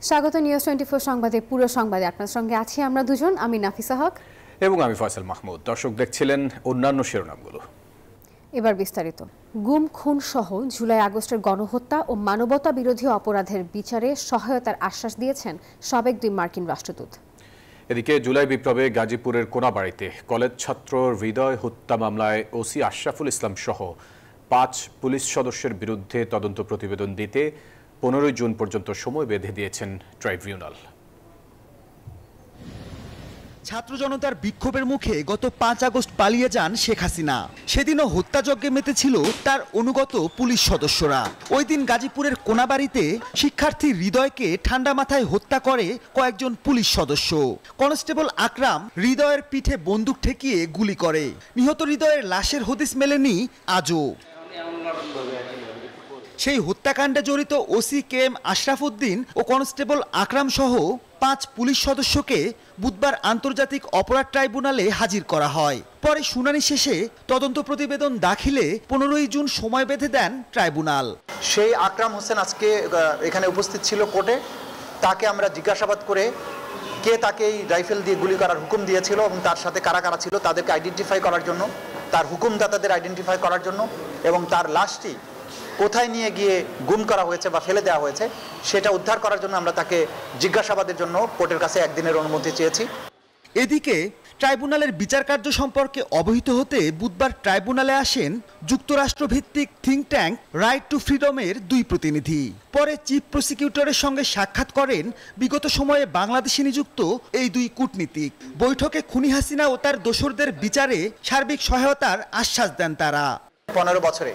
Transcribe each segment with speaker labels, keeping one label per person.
Speaker 1: স্বাগত নিউজ 24 সংবাদে। পুরো সংবাদে আপনার সঙ্গে আছি আমরা দুজন, আমি নাফিসা হক
Speaker 2: এবং আমি ফয়সাল মাহমুদ। দর্শক দেখছিলেন অন্যান্য শিরোনামগুলো,
Speaker 1: এবার বিস্তারিত। গুম খুন সহ জুলাই আগস্টের গণহত্যা ও মানবতা বিরোধী অপরাধের বিচারে সহায়তার আশ্বাস দিয়েছেন সাবেক 2 মার্কিন রাষ্ট্রদূত।
Speaker 2: এদিকে জুলাই বিপ্লবে গাজীপুরের কোনাবাড়িতে কলেজ ছাত্র হৃদয় হত্যা মামলায় ওসি আশরাফুল ইসলাম সহ 5 পুলিশ সদস্যের বিরুদ্ধে তদন্ত প্রতিবেদন দিতে 15 জুন পর্যন্ত সময় বেঁধে দিয়েছেন ট্রাইব্যুনাল।
Speaker 3: ছাত্র জনতার বিক্ষোভের মুখে গত 5 আগস্ট পালিয়ে যান শেখ হাসিনা। সেদিনও হত্যাযজ্ঞে মেতেছিল তার অনুগত পুলিশ সদস্যরা। ওই দিন গাজীপুরের কোনাবাড়িতে শিক্ষার্থী হৃদয়কে ঠান্ডা মাথায় হত্যা করে কয়েকজন পুলিশ সদস্য। কনস্টেবল আকরাম হৃদয়ের পিঠে বন্দুক ঠেকিয়ে গুলি করে। নিহত হৃদয়ের লাশের হদিস মেলেনি আজও। সেই হত্যাকাণ্ডে জড়িত ওসি KM আশরাফউদ্দিন ও কনস্টেবল আকরাম সহ 5 পুলিশ সদস্যকে বুধবার আন্তর্জাতিক অপরাধ ট্রাইব্যুনালে হাজির করা হয়। পরে শুনানি শেষে তদন্ত প্রতিবেদন দাখিলে 15 জুন সময় বেঁধে দেন ট্রাইব্যুনাল।
Speaker 4: সেই আকরাম হোসেন আজকে এখানে উপস্থিত ছিল কোর্টে। তাকে আমরা জিজ্ঞাসাবাদ করে কে তাকে এই রাইফেল দিয়ে গুলি করার হুকুম দিয়েছিল এবং তার সাথে কারা কারা ছিল তাদেরকে আইডেন্টিফাই করার জন্য, তার হুকুমদাতাদের আইডেন্টিফাই করার জন্য এবং তার লাশটি কোথায় নিয়ে গিয়ে গুম করা হয়েছে বা ফেলে দেওয়া হয়েছে সেটা উদ্ধার করার জন্য আমরা তাকে জিজ্ঞাসাবাদের জন্য কোর্টের কাছে 1 দিনের অনুমতি চেয়েছি।
Speaker 3: এদিকে ট্রাইব্যুনালের বিচার কার্য সম্পর্কে অবহিত হতে বুধবার ট্রাইব্যুনালে আসেন যুক্তরাষ্ট্রভিত্তিক থিঙ্ক ট্যাঙ্ক রাইট টু ফ্রিডমের 2 প্রতিনিধি। পরে চিফ প্রসিকিউটরের সঙ্গে সাক্ষাৎ করেন বিগত সময়ে বাংলাদেশে নিযুক্ত এই 2 কূটনীতিক। বৈঠকে খুনি হাসিনা ও তার দোসরদের বিচারে সার্বিক সহায়তার আশ্বাস দেন তারা।
Speaker 4: 15 বছরে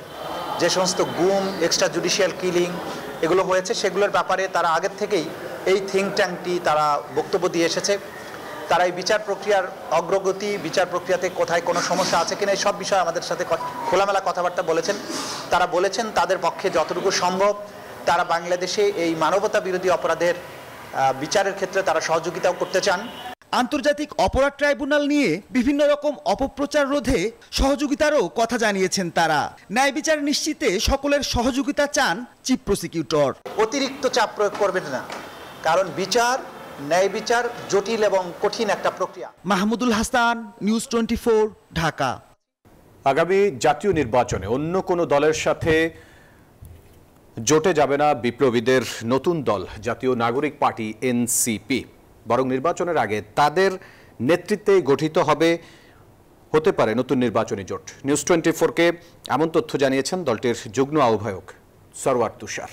Speaker 4: যে সমস্ত গুম, এক্সট্রা জুডিশিয়াল কিলিং এগুলো হয়েছে সেগুলোর ব্যাপারে তারা আগের থেকেই এই থিঙ্ক ট্যাঙ্কটি তারা বক্তব্য দিয়ে এসেছে। তারা এই বিচার প্রক্রিয়ার অগ্রগতি, বিচার প্রক্রিয়াতে কোথায় কোনো সমস্যা আছে কিনা এই সব বিষয়ে আমাদের সাথে খোলামেলা কথাবার্তা বলেছেন। তারা বলেছেন তাদের পক্ষে যতটুকু সম্ভব তারা বাংলাদেশে এই মানবতা বিরোধী অপরাধের বিচারের ক্ষেত্রে তারা সহযোগিতাও করতে চান।
Speaker 3: আন্তর্জাতিক অপরাধ ট্রাইব্যুনাল নিয়ে বিভিন্ন রকম অপপ্রচার রোধে সহযোগিতারও কথা জানিয়েছেন তারা। ন্যায় বিচার নিশ্চিতে সকলের সহযোগিতা চান চিফ প্রসিকিউটর।
Speaker 4: অতিরিক্ত চাপ প্রয়োগ করবেন না, কারণ বিচার, ন্যায় বিচার জটিল এবং কঠিন একটা প্রক্রিয়া।
Speaker 3: মাহমুদুল হাসান, নিউজ 24, ঢাকা।
Speaker 2: আগামী জাতীয় নির্বাচনে অন্য কোনো দলের সাথে জোটে যাবে না বিপ্লবীদের নতুন দল জাতীয় নাগরিক পার্টি NCP। বরং নির্বাচনের আগে তাদের নেতৃত্বে গঠিত হতে পারে নতুন নির্বাচনী জোট। নিউজ 24-কে এমন তথ্য জানিয়েছেন দলটির যুগ্ম আহ্বায়ক সরওয়ার তুষার।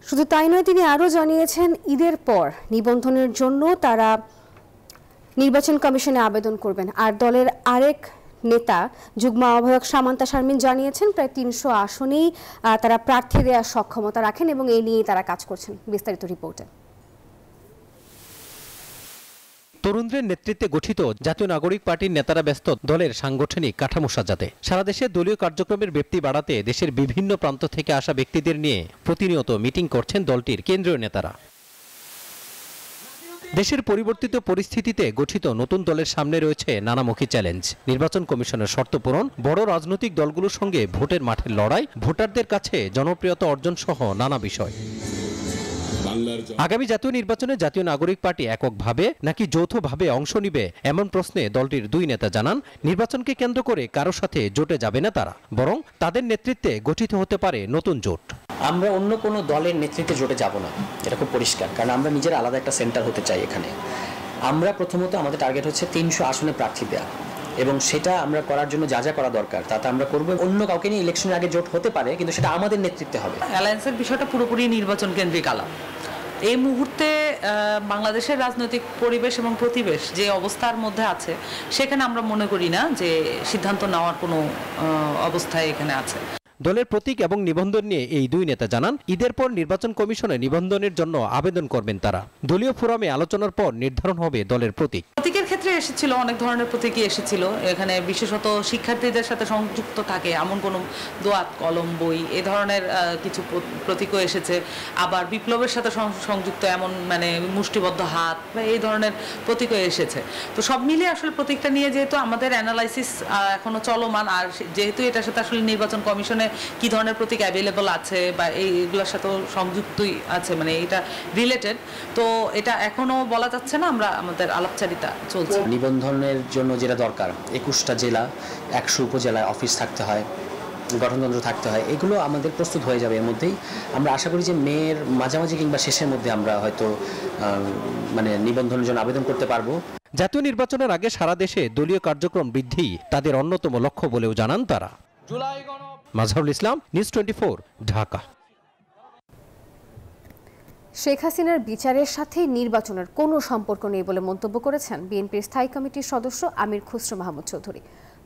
Speaker 1: শুধু তাই নয়, তিনি আরও জানিয়েছেন ঈদের পর নিবন্ধনের জন্য তারা নির্বাচন কমিশনে আবেদন করবেন। আর দলের আরেক নেতা যুগ্ম আহ্বায়ক সামান্তা শারমিন জানিয়েছেন প্রায় 300 আসনেই তারা প্রার্থী দেওয়ার সক্ষমতা রাখেন এবং এই নিয়েই তারা কাজ করছেন। বিস্তারিত রিপোর্টে।
Speaker 5: তরুণদের নেতৃত্বে গঠিত জাতীয় নাগরিক পার্টির নেতারা ব্যস্ত দলের সাংগঠনিক কাঠামো সাজাতে। সারা দেশে দলীয় কার্যক্রমের ব্যাপ্তি বাড়াতে দেশের বিভিন্ন প্রান্ত থেকে আসা ব্যক্তিদের নিয়ে প্রতিনিয়ত মিটিং করছেন দলটির কেন্দ্রীয় নেতারা। দেশের পরিবর্তিত পরিস্থিতিতে গঠিত নতুন দলের সামনে রয়েছে নানামুখী চ্যালেঞ্জ। নির্বাচন কমিশনের শর্ত পূরণ, বড় রাজনৈতিক দলগুলোর সঙ্গে ভোটের মাঠের লড়াই, ভোটারদের কাছে জনপ্রিয়তা অর্জন সহ নানা বিষয়। আগামী জাতীয় নির্বাচনে জাতীয় নাগরিক পার্টি এককভাবে নাকি যৌথভাবে অংশ নিবে এমন প্রশ্নে দলটির 2 নেতা জানান নির্বাচনকে কেন্দ্র করে কারো সাথে জোটে যাবে না তারা, বরং তাদের নেতৃত্বে গঠিত হতে পারে নতুন জোট।
Speaker 6: আমরা অন্য কোনো দলের নেতৃত্বে জোটে যাব না, এটা খুব পরিষ্কার, কারণ আমরা নিজের আলাদা একটা সেন্টার হতে চাই এখানে। আমরা প্রথমত আমাদের টার্গেট হচ্ছে 300 আসনে প্রার্থী দেওয়া এবং সেটা আমরা করার জন্য যা যা করা দরকার তাতে আমরা করব। অন্য কাউকে নিয়ে ইলেকশনের আগে জোট হতে পারে, কিন্তু সেটা আমাদের নেতৃত্বে হবে।
Speaker 7: অ্যালায়েন্সের বিষয়টা পুরোপুরি নির্বাচন কেন্দ্রিক আলাপ। এই মুহূর্তে বাংলাদেশের রাজনৈতিক পরিবেশ এবং প্রতিবেশ যে অবস্থার মধ্যে আছে সেখানে আমরা মনে করি না যে সিদ্ধান্ত নেওয়ার কোনো অবস্থায় এখানে আছে।
Speaker 5: দলের প্রতীক এবং নিবন্ধন নিয়ে এই 2 নেতা জানান ঈদের পর নির্বাচন কমিশনে নিবন্ধনের জন্য আবেদন করবেন তারা। দলীয় ফোরামে আলোচনার পর নির্ধারণ হবে দলের প্রতীক।
Speaker 7: প্রতীকের ক্ষেত্রে এসেছিল অনেক ধরনের প্রতীকই এসেছিল। এখানে বিশেষত শিক্ষার্থীদের সাথে সংযুক্ত থাকে এমন কোনো দোয়াত, কলম, বই এ ধরনের কিছু প্রতীকও এসেছে। আবার বিপ্লবের সাথে সংযুক্ত এমন মানে মুষ্টিবদ্ধ হাত বা এই ধরনের প্রতীকও এসেছে। তো সব মিলিয়ে আসলে প্রতীকটা নিয়ে যেহেতু আমাদের অ্যানালাইসিস এখনো চলমান, আর যেহেতু এটার সাথে আসলে নির্বাচন কমিশনের নির্বাচনে কি ধরনের প্রতীক অ্যাভেলেবল আছে বা এইগুলোর সাথেও সংযুক্তই আছে, মানে এটা রিলেটেড, তো এটা এখনো বলা যাচ্ছে না, আমরা আমাদের আলাপচারিতা চলছে।
Speaker 6: নিবন্ধনের জন্য যেটা দরকার 21টা জেলা 100 উপজেলায় অফিস থাকতে হয়, গঠনতন্ত্র থাকতে হয়, এগুলো আমাদের প্রস্তুত হয়ে যাবে এর মধ্যেই। আমরা আশা করি যে মের মাঝামাঝি কিংবা শেষের মধ্যে আমরা হয়তো মানে নিবন্ধনের জন্য আবেদন করতে পারবো।
Speaker 5: জাতীয় নির্বাচনের আগে সারা দেশে দলীয় কার্যক্রম বৃদ্ধি তাদের অন্যতম লক্ষ্য বলেও জানান তারা। মাজহারুল ইসলাম, নিউজ 24, ঢাকা।
Speaker 1: শেখ হাসিনার বিচারের সাথে নির্বাচনের কোনো সম্পর্ক নেই বলে মন্তব্য করেছেন বিএনপির স্থায়ী কমিটির সদস্য আমির খসরু মাহমুদ চৌধুরী।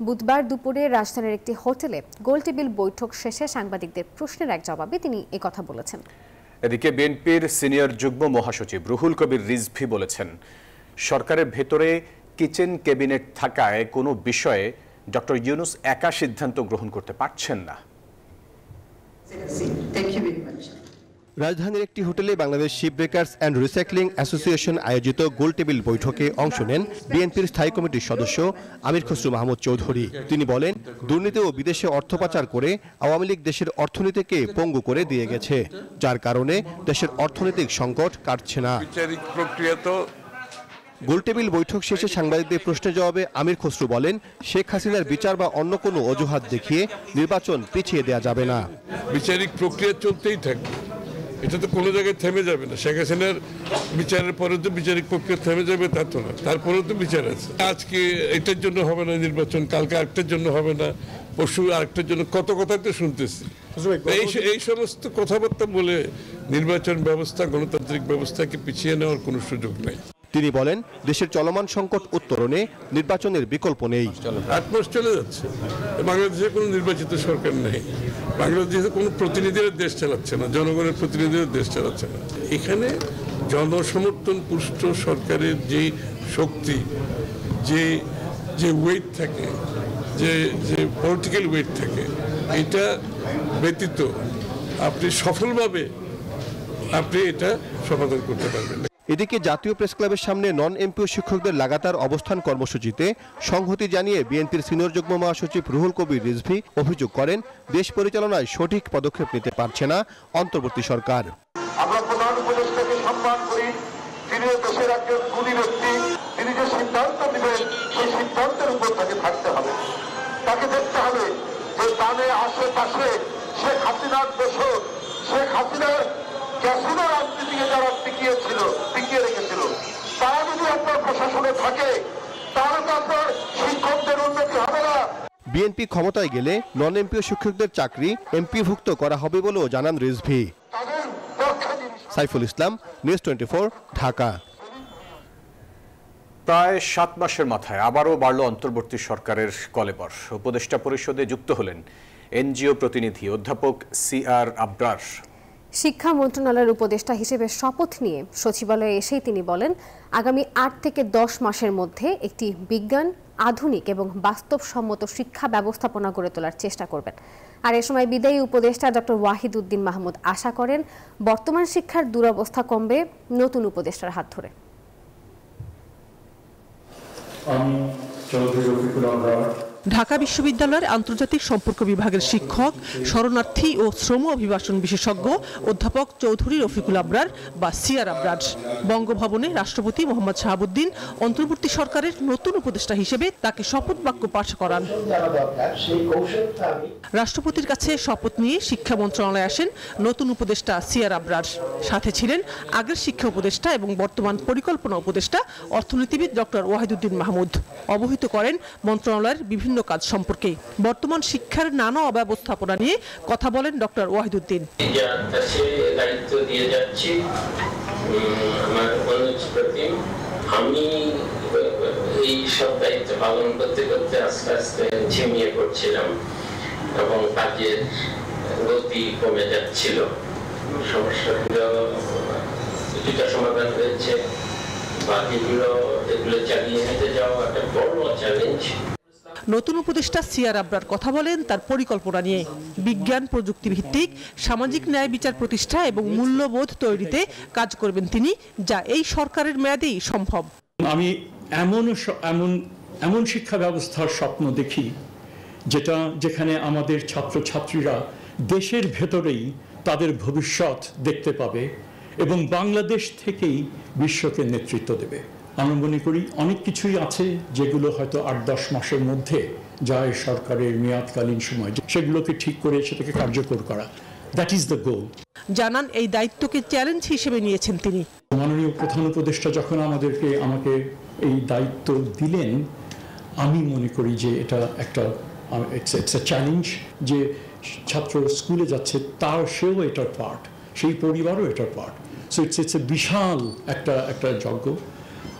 Speaker 1: বুধবার দুপুরে রাজধানীর একটি হোটেলে গোলটেবিল বৈঠক শেষে সাংবাদিকদের প্রশ্নের এক জবাবে তিনি একথা বলেছেন।
Speaker 2: এদিকে বিএনপির সিনিয়র যুগ্ম মহাসচিব রুহুল কবির রিজভী বলেছেন, সরকারের ভেতরে কিচেন ক্যাবিনেট থাকায় কোনো বিষয়ে ডক্টর ইউনূস একা সিদ্ধান্ত গ্রহণ করতে পারছেন না।
Speaker 8: রাজধানীর একটি হোটেলে Bangladesh ship breakers and recycling association আয়োজিত গোলটেবিল বৈঠকে অংশ নেন বিএনপির স্থায়ী কমিটির সদস্য আমির খসরু মাহমুদ চৌধুরী। তিনি বলেন, দুর্নীতি ও বিদেশে অর্থ পাচার করে আওয়ামী লীগ দেশের অর্থনীতিকে পঙ্গু করে দিয়ে গেছে, যার কারণে দেশের অর্থনৈতিক সংকট কাটছে না। গোলটেবিল বৈঠক শেষে সাংবাদিকদের প্রশ্নের জবাবে আমির খসরু বলেন, শেখ হাসিনার বিচার বা অন্য কোনো অজুহাত দেখিয়ে নির্বাচন পিছিয়ে দেওয়া যাবে না।
Speaker 9: বিচারিক প্রক্রিয়া চলতেই থাকবে, এটা তো কোনো জায়গায় থেমে যাবে না। শেখ হাসিনার বিচারের পরে তো বিচারিক প্রক্রিয়া থেমে যাবে তা তো না, তারপরেও তো বিচার আছে। আজকে এটার জন্য হবে না নির্বাচন, কালকে আরেকটার জন্য হবে না, পরশু আরেকটার জন্য, কত কথা তো শুনতেছি। এই সমস্ত কথাবার্তা বলে নির্বাচন ব্যবস্থা, গণতান্ত্রিক ব্যবস্থাকে পিছিয়ে নেওয়ার কোনো সুযোগ নেই।
Speaker 8: তিনি বলেন, দেশের চলমান সংকট উত্তরণে নির্বাচনের বিকল্প নেই।
Speaker 9: 8 মাস চলে যাচ্ছে, বাংলাদেশে কোনো নির্বাচিত সরকার নেই, বাংলাদেশে কোনো প্রতিনিধিরা দেশ চালাচ্ছে না, জনগণের প্রতিনিধিরা দেশ চালাচ্ছে না। এখানে জনসমর্থন পুষ্ট সরকারের যে শক্তি, যে ওয়েট থাকে, যে পলিটিক্যাল ওয়েট থাকে, এটা ব্যতীত আপনি সফলভাবে এটা সমাধান করতে পারবেন না।
Speaker 8: এদিকে জাতীয় প্রেস ক্লাবের সামনে নন এমপিও শিক্ষকদের লাগাতার অবস্থান কর্মসূচিতে সংহতি জানিয়ে বিএনপির সিনিয়র যুগ্ম মহাসচিব রুহুল কবির রিজভী অভিযোগ করেন, দেশ পরিচালনায় সঠিক পদক্ষেপ নিতে পারছে না অন্তর্বর্তী সরকার।
Speaker 10: আমরা প্রধান উপদেষ্টাকে সম্মান করি, তিনি দেশের একজন গুণী ব্যক্তি, তিনি যে সিদ্ধান্ত নেবেন সেই সিদ্ধান্তের উপর তাকে থাকতে হবে, তাকে দেখতে হবে যে তাদের আশেপাশে শেখ হাসিনার দোষর, শেখ হাসিনার ক্যাসিনো রাজনীতিকে যারা টিকিয়ে রেখেছিল, তারা যদি আপনার প্রশাসনে থাকে তাহলে তো আপনার শিক্ষকদের উন্নতি হবে না।
Speaker 8: বিএনপি ক্ষমতায় গেলে নন এমপিও শিক্ষকদের চাকরি এমপিভুক্ত করা হবে বলেও জানান রিজভী। সাইফুল ইসলাম, নিউজ 24, ঢাকা।
Speaker 2: প্রায় 7 মাসের মাথায় আবারও বাড়ল অন্তর্বর্তী সরকারের কলেবর। উপদেষ্টা পরিষদে যুক্ত হলেন এনজিও প্রতিনিধি অধ্যাপক CR আবরার।
Speaker 1: শিক্ষা মন্ত্রণালয়ের উপদেষ্টা হিসেবে শপথ নিয়ে সচিবালয়ে এসেই তিনি বলেন, আগামী 8 থেকে 10 মাসের মধ্যে একটি বিজ্ঞান, আধুনিক এবং বাস্তবসম্মত শিক্ষা ব্যবস্থাপনা গড়ে তোলার চেষ্টা করবেন। আর এ সময় বিদায়ী উপদেষ্টা ডক্টর ওয়াহিদুদ্দিন মাহমুদ আশা করেন, বর্তমান শিক্ষার দুরবস্থা কমবে নতুন উপদেষ্টার হাত ধরে।
Speaker 11: ঢাকা বিশ্ববিদ্যালয়ের আন্তর্জাতিক সম্পর্ক বিভাগের শিক্ষক, শরণার্থী ও শ্রম অভিবাসন বিশেষজ্ঞ অধ্যাপক চৌধুরী রফিকুল আবরার বা CR আবরার বঙ্গভবনে রাষ্ট্রপতি মোহাম্মদ শাহাবুদ্দিন অন্তর্বর্তী সরকারের নতুন উপদেষ্টা হিসেবে তাকে শপথ বাক্য পাঠ করান। রাষ্ট্রপতির কাছে শপথ নিয়ে শিক্ষা মন্ত্রণালয়ে আসেন নতুন উপদেষ্টা CR আবরার। সাথে ছিলেন আগের শিক্ষা উপদেষ্টা এবং বর্তমান পরিকল্পনা উপদেষ্টা অর্থনীতিবিদ ডক্টর ওয়াহিদুদ্দিন মাহমুদ। অবহিত করেন মন্ত্রণালয়ের বিভিন্ন কাজ সম্পর্কে। বর্তমান শিক্ষার নানা অব্যবস্থাপনা নিয়ে কথা বলেন ডক্টর ওয়াহিদুদ্দিন।
Speaker 12: দায়িত্ব দিয়ে যাচ্ছি আমার অনুজ প্রতিম, আমি এই সব দায়িত্ব পালন করতে করতে আস্তে আস্তে ঝিমিয়ে পড়ছিলাম এবং কাজের গতি কমে যাচ্ছিল। সমস্যাগুলো কিছুটা সমাধান হয়েছে, বাকিগুলো এগুলো চালিয়ে নিতে যাওয়া একটা বড় চ্যালেঞ্জ।
Speaker 11: নতুন উপদেষ্টা CR আবরার কথা বলেন তার পরিকল্পনা নিয়ে। বিজ্ঞান প্রযুক্তি ভিত্তিক সামাজিক ন্যায় বিচার প্রতিষ্ঠা এবং মূল্যবোধ তৈরিতে কাজ করবেন তিনি, যা এই সরকারের মেয়াদেই সম্ভব।
Speaker 13: আমি এমন শিক্ষা ব্যবস্থার স্বপ্ন দেখি যেখানে আমাদের ছাত্রছাত্রীরা দেশের ভেতরেই তাদের ভবিষ্যৎ দেখতে পাবে এবং বাংলাদেশ থেকেই বিশ্বকে নেতৃত্ব দেবে। আমরা মনে করি অনেক কিছুই আছে যেগুলো হয়তো ৮-১০ মাসের মধ্যে যায় সরকারের মেয়াদকালীন সময়, সেগুলোকে ঠিক করে সেটাকে কার্যকর করা। দ্যাট ইজ দ্য গোল।
Speaker 11: জানান এই দায়িত্বকে চ্যালেঞ্জ হিসেবে নিয়েছেন তিনি।
Speaker 13: মাননীয় প্রধান উপদেষ্টা যখন আমাকে এই দায়িত্ব দিলেন, আমি মনে করি যে এটা একটা ইটস এ চ্যালেঞ্জ, যে ছাত্র স্কুলে যাচ্ছে তার সেও এটার পার্ট, সেই পরিবারও এটার পার্ট। সো ইটস এ বিশাল একটা যজ্ঞ।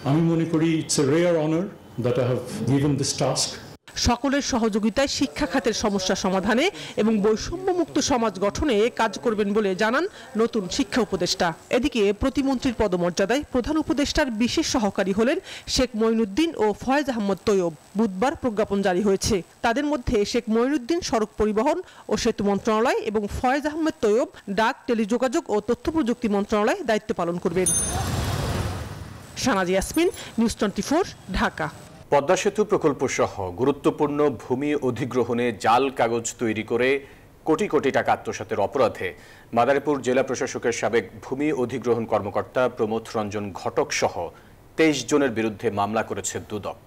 Speaker 13: আমি মনে করি it's a rare honour that I have given this task.
Speaker 11: সকলের সহযোগিতায় শিক্ষা খাতের সমস্যা সমাধানে এবং বৈষম্যমুক্ত সমাজ গঠনে কাজ করবেন বলে জানান নতুন শিক্ষা উপদেষ্টা। এদিকে প্রতিমন্ত্রীর পদমর্যাদায় প্রধান উপদেষ্টার বিশেষ সহকারী হলেন শেখ মঈনুদ্দিন ও ফয়েজ আহমদ তৈয়ব। বুধবার প্রজ্ঞাপন জারি হয়েছে। তাদের মধ্যে শেখ মঈনুদ্দিন সড়ক পরিবহন ও সেতু মন্ত্রণালয় এবং ফয়েজ আহমদ তৈয়ব ডাক, টেলিযোগাযোগ ও তথ্য প্রযুক্তি মন্ত্রণালয়ে দায়িত্ব পালন করবেন। শানাজি ইয়াসমিন, নিউজ 24, ঢাকা।
Speaker 2: পদ্মা সেতু প্রকল্প সহ গুরুত্বপূর্ণ ভূমি অধিগ্রহণে জাল কাগজ তৈরি করে কোটি কোটি টাকা আত্মসাতের অপরাধে মাদারীপুর জেলা প্রশাসকের সাবেক ভূমি অধিগ্রহণ কর্মকর্তা প্রমথ রঞ্জন ঘটক সহ 23 জনের বিরুদ্ধে মামলা করেছে দুদক।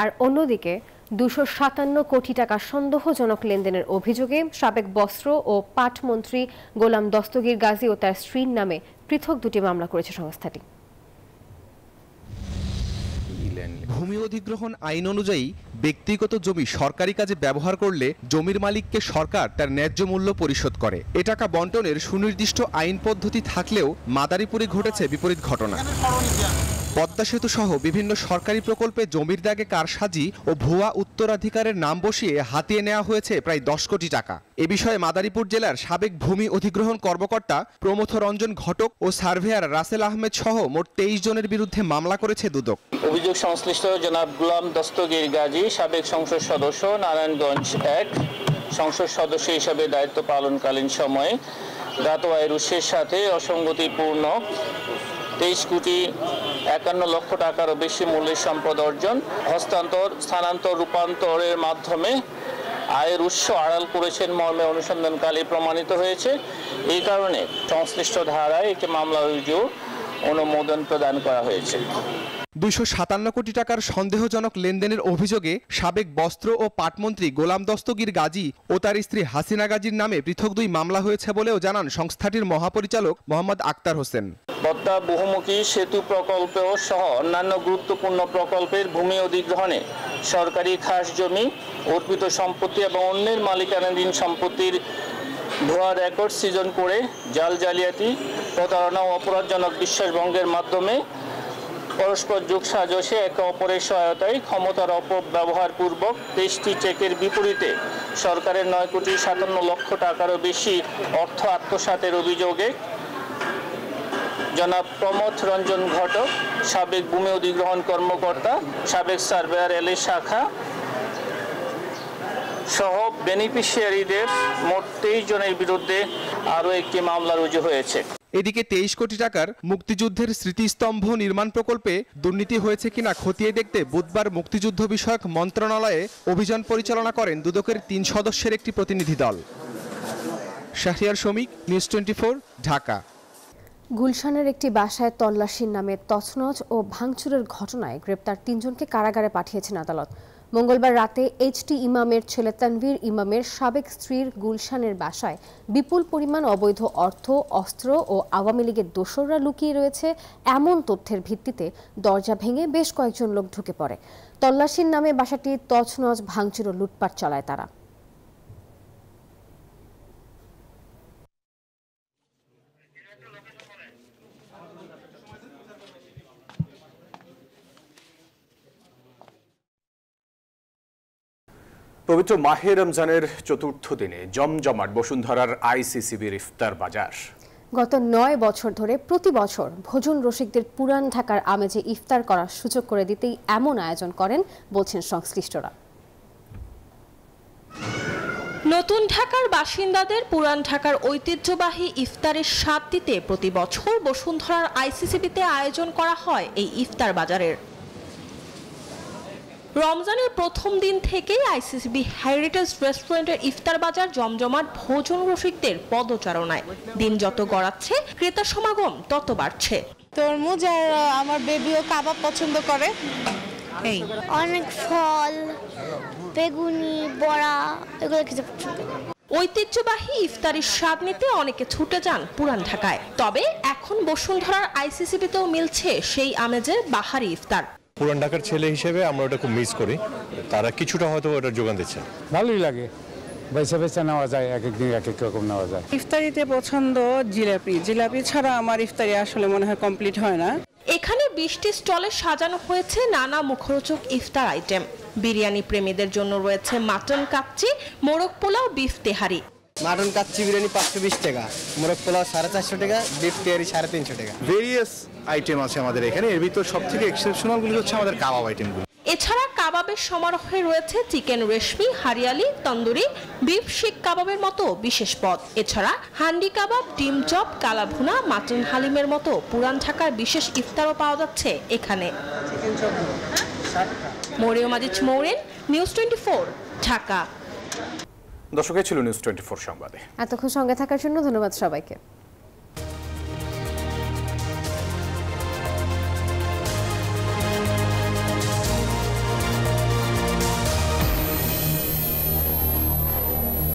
Speaker 1: আর অন্যদিকে 257 কোটি টাকা সন্দেহজনক লেনদেনের অভিযোগে সাবেক বস্ত্র ও পাট মন্ত্রী গোলাম দস্তগীর গাজী ও তার স্ত্রীর নামে পৃথক দুটি মামলা করেছে সংস্থাটি।
Speaker 14: ভূমি অধিগ্রহণ আইন অনুযায়ী ব্যক্তিগত জমি সরকারি কাজে ব্যবহার করলে জমির মালিককে সরকার তার ন্যায্য মূল্য পরিশোধ করে। এ টাকা বন্টনের সুনির্দিষ্ট আইন পদ্ধতি থাকলেও মাদারীপুরে ঘটেছে বিপরীত ঘটনা। পদ্মা সেতু সহ বিভিন্ন সরকারি প্রকল্পে জমির দাগে কারসাজি ও ভুয়া উত্তরাধিকারের নাম বসিয়ে হাতিয়ে নেওয়া হয়েছে প্রায় 10 কোটি টাকা। এ বিষয়ে মাদারীপুর জেলার সাবেক ভূমি অধিগ্রহণ কর্মকর্তা প্রমথ রঞ্জন ঘটক ও সার্ভেয়ার রাসেল আহমেদ সহ মোট 23 জনের বিরুদ্ধে মামলা করেছে দুদক।
Speaker 12: অভিযোগ সংশ্লিষ্ট জনাব গোলাম দস্তগীর গাজী, সাবেক সংসদ সদস্য, নারায়ণগঞ্জ 1 সংসদ সদস্য হিসেবে দায়িত্ব পালনকালীন সময়ে জ্ঞাত আয়ের উৎসের সাথে অসঙ্গতিপূর্ণ 23,51 লক্ষ টাকারও বেশি মূল্যের সম্পদ অর্জন, হস্তান্তর, স্থানান্তর, রূপান্তরের মাধ্যমে আয়ের উৎস আড়াল করেছেন মর্মে অনুসন্ধানকালে প্রমাণিত হয়েছে। এই কারণে সংশ্লিষ্ট ধারায় একটি মামলা রুজু অনুমোদন প্রদান করা হয়েছে।
Speaker 14: 257 কোটি টাকার সন্দেহজনক লেনদেনের অভিযোগে সাবেক বস্ত্র ও পাটমন্ত্রী গোলাম দস্তগীর গাজী ও তার স্ত্রী হাসিনা গাজীর নামে পৃথক 2 মামলা হয়েছে বলেও জানান সংস্থাটির মহাপরিচালক মোহাম্মদ আক্তার হোসেন।
Speaker 12: পদ্মা বহুমুখী সেতু প্রকল্প সহ অন্যান্য গুরুত্বপূর্ণ প্রকল্পের ভূমি অধিগ্রহণে সরকারি খাস জমি, অর্পিত সম্পত্তি এবং অন্যের মালিকানাধীন সম্পত্তির ভুয়া রেকর্ড সৃজন করে জাল জালিয়াতি, প্রতারণা ও অপরাধজনক বিশ্বাসভঙ্গের মাধ্যমে পরস্পর যোগসাজশে একে অপরের সহায়তায় ক্ষমতার অপব্যবহার পূর্বক 23টি চেকের বিপরীতে সরকারের 9,57 লক্ষ টাকারও বেশি অর্থ আত্মসাতের অভিযোগে জনাব প্রমথ রঞ্জন ঘটক, সাবেক ভূমি অধিগ্রহণ কর্মকর্তা, সাবেক সার্ভেয়ার এলএ শাখা সহ বেনিফিশিয়ারিদের মোট 23 জনের বিরুদ্ধে আরও একটি মামলা রুজু হয়েছে।
Speaker 14: এদিকে 23 কোটি টাকার মুক্তিযুদ্ধের স্মৃতিস্তম্ভ নির্মাণ প্রকল্পে দুর্নীতি হয়েছে কিনা খতিয়ে দেখতে বুধবার মুক্তিযুদ্ধ বিষয়ক মন্ত্রণালয়ে অভিযান পরিচালনা করেন দুদকের 3 সদস্যের একটি প্রতিনিধি দল। শাহরিয়ার শমিক, নিউজ 24, ঢাকা।
Speaker 1: গুলশানের একটি বাসায় তল্লাশির নামে তছনছ ও ভাঙচুরের ঘটনায় গ্রেপ্তার 3 জনকে কারাগারে পাঠিয়েছেন আদালত। মঙ্গলবার রাতে এইচটি ইমামের ছেলে তানভীর ইমামের সাবেক স্ত্রীর গুলশানের বাসায় বিপুল পরিমাণ অবৈধ অর্থ, অস্ত্র ও আওয়ামী লীগের দোসররা লুকিয়ে রয়েছে এমন তথ্যের ভিত্তিতে দরজা ভেঙে বেশ কয়েকজন লোক ঢুকে পড়ে। তল্লাশির নামে বাসাটি তছনছ, ভাঙচুর ও লুটপাট চালায় তারা।
Speaker 2: পবিত্র মাহে রমজানের চতুর্থ দিনে জমজমাট বসুন্ধরার আইসিসিবির ইফতার বাজার।
Speaker 1: গত 9 বছর ধরে প্রতি বছর ভোজন রসিকদের পুরান ঢাকার আমেজে ইফতার করার সুযোগ করে দিতেই এমন আয়োজন করেন বলছেন সংশ্লিষ্টরা।
Speaker 15: নতুন ঢাকার বাসিন্দাদের পুরান ঢাকার ঐতিহ্যবাহী ইফতারের স্বাদ দিতে প্রতি বছর বসুন্ধরার আইসিসিবিতে আয়োজন করা হয় এই ইফতার বাজারের। রমজানের প্রথম দিন থেকেই আইসিসিবি হেরিটেজ রেস্টুরেন্টের ইফতার বাজার জমজমাট ভোজন রসিকদের পদচারণায়। দিন যত গড়াচ্ছে ক্রেতা সমাগম তত বাড়ছে।
Speaker 16: তরমুজ আর আমার বেবিও কাবাব পছন্দ করে। এই
Speaker 17: অনেক ফল, বেগুনি, বড়া এগুলো খেতে পছন্দ করে।
Speaker 15: ঐতিহ্যবাহী ইফতারির স্বাদ নিতে অনেকে ছুটে যান পুরান ঢাকায়। তবে এখন বসুন্ধরার আইসিসিবিতেও মিলছে সেই আমেজের বাহারি ইফতার।
Speaker 18: পুরান ঢাকার ছেলে হিসেবে আমরা ওটা খুব মিস করি, তারা কিছুটা হয়তো ওটার যোগান দিচ্ছে।
Speaker 19: ভালোই লাগে, বেছে বেছে নেওয়া যায়, এক এক দিন এক এক রকম নেওয়া যায়।
Speaker 20: ইফতারিতে পছন্দ জিলাপি। জিলাপি ছাড়া আমার ইফতারি আসলে মনে হয় কমপ্লিট হয় না।
Speaker 15: এখানে 20টি স্টলে সাজানো হয়েছে নানা মুখরোচক ইফতার আইটেম। বিরিয়ানি প্রেমীদের জন্য রয়েছে মাটন কাচ্চি, মোরগ পোলাও, বিফ তেহারি।
Speaker 21: মাটন কাচ্চি বিরিয়ানি 520 টাকা, মোরগ পোলাও 450 টাকা, বিফ তেহারি 350 টাকা।
Speaker 22: ভেরিয়াস আইটেম আছে আমাদের এখানে। এর ভিতর সবথেকে এক্সেপশনাল গুলো হচ্ছে আমাদের কাবাব আইটেমগুলো।
Speaker 15: এছাড়া কাবাবের সমারোহে রয়েছে চিকেন রেশমি, হারিয়ালি, তন্দুরি, বিফ শিক কাবাবের মতো বিশেষ পদ। এছাড়া হান্ডি কাবাব, ডিম চপ, কালাভুনা, মাটন হালিমের মতো পুরান ঢাকার বিশেষ ইফতারও পাওয়া যাচ্ছে এখানে। মরিয়ম আজিজ মৌরিন, নিউজ 24, ঢাকা।
Speaker 2: দর্শক, ছিল নিউজ 24 সংবাদে।
Speaker 1: এতক্ষণ সঙ্গে থাকার জন্য ধন্যবাদ সবাইকে।